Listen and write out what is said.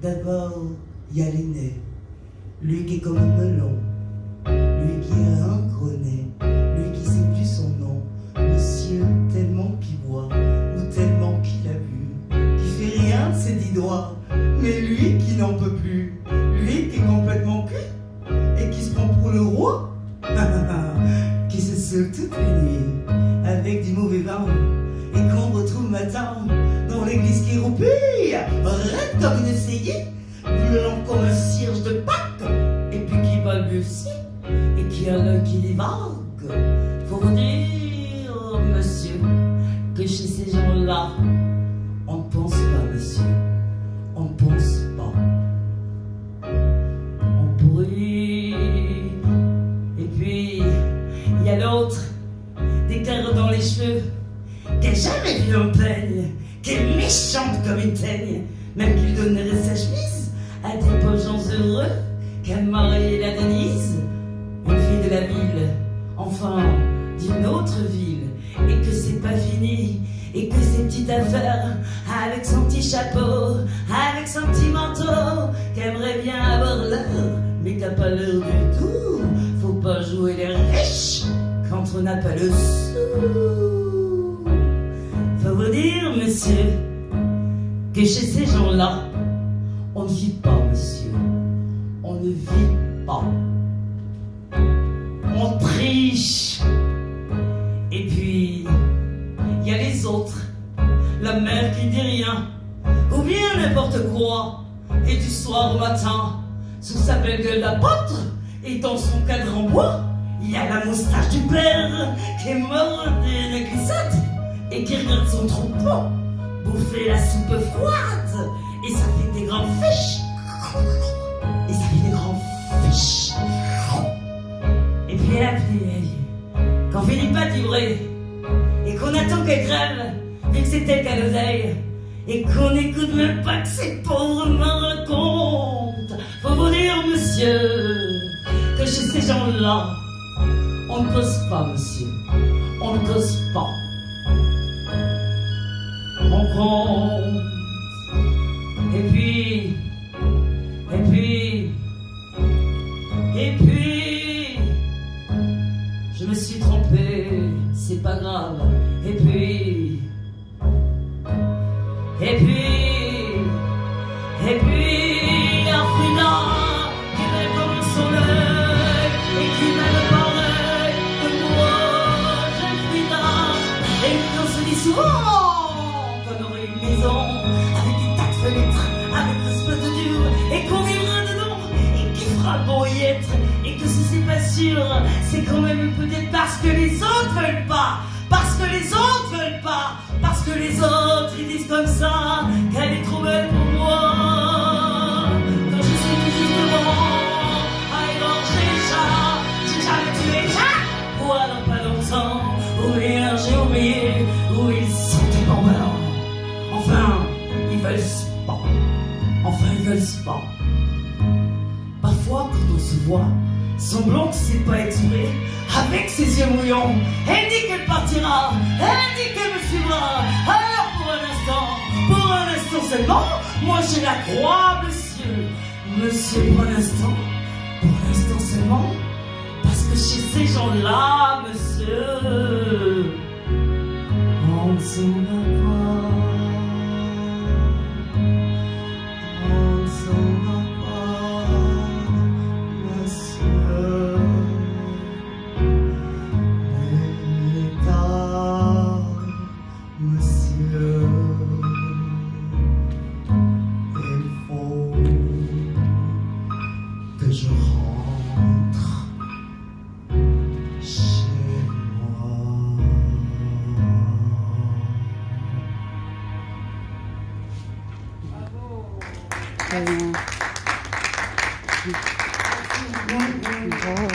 D'abord, il y a l'aîné, lui qui est comme un melon, lui qui a un gros nez, lui qui sait plus son nom, monsieur tellement qu'il boit, ou tellement qu'il a bu, qui fait rien de ses 10 doigts, mais lui qui n'en peut plus, lui qui est complètement cul, et qui se prend pour le roi, qui se saoule toutes les nuits, avec du mauvais vin, et qu'on retrouve matin, dans l'église qui roupille, raide comme une essayer, blanc comme un cierge de Pâques, et puis qui balbutie, et qui a l'œil qui divague. Faut vous dire, monsieur, que chez ces gens-là, on ne pense pas, monsieur, on ne pense pas. On pourrit, et puis, il y a l'autre, des carreaux dans les cheveux, qui a jamais vu un peigne, qui est méchante comme une teigne, même qu'il donnerait sa chemise à des pauvres gens heureux, qu'à marier la Denise, une fille de la ville, enfin d'une autre ville, et que c'est pas fini, et que ces petites affaires, avec son petit chapeau, avec son petit manteau, qu'aimerait bien avoir l'heure, mais qu'à pas l'heure du tout. Faut pas jouer les riches quand on n'a pas le sou. Faut vous dire, monsieur, que chez ces gens-là, on ne vit pas, monsieur. On ne vit pas. On triche. Et puis, il y a les autres. La mère qui ne dit rien, ou bien n'importe quoi. Et du soir au matin, sous sa belle gueule d'apôtre, et dans son cadre en bois, il y a la moustache du père qui est mort de glissade et qui regarde son troupeau bouffer la soupe froide, et ça fait des grandes fiches, et ça fait des grandes fiches. Et puis la vieille, quand finit pas de livrer, et qu'on attend qu'elle crève, vu que c'est elle qu'à l'oseille, et qu'on n'écoute même pas que ces pauvres m'en racontent. Faut vous dire, monsieur, que chez ces gens-là, on ne cause pas, monsieur, on ne cause pas. On compte, et puis, je me suis trompé, c'est pas grave, et puis, Frida, qui m'aime comme son œil, et qui m'aime pareil que moi, j'aime Frida, et qu'on se dit souvent qu'on aurait une maison, avec des tas de fenêtres, avec un spot dur, et qu'on vivra dedans, et qui fera beau y être, et que si c'est pas sûr, c'est quand même peut-être parce que les autres veulent pas, parce que les autres veulent pas, parce que les autres ils disent comme ça qu'elle est trop belle pour moi. Quand je suis tout justement à égorger les chats, j'ai jamais tué les chats, ou alors pas longtemps, ou bien j'ai oublié où ils sont tellement malins. Enfin, ils veulent pas. Enfin, ils veulent pas. Parfois, quand on se voit, semblant que c'est pas exprès, avec ses yeux mouillants, elle dit qu'elle partira, elle dit qu'elle me suivra. Alors pour un instant seulement, moi je la crois, monsieur, pour un instant seulement, parce que chez ces gens-là, monsieur, on ne s'en va pas. On ne s'en va pas, monsieur. Monsieur, il faut que je rentre chez moi. Bravo.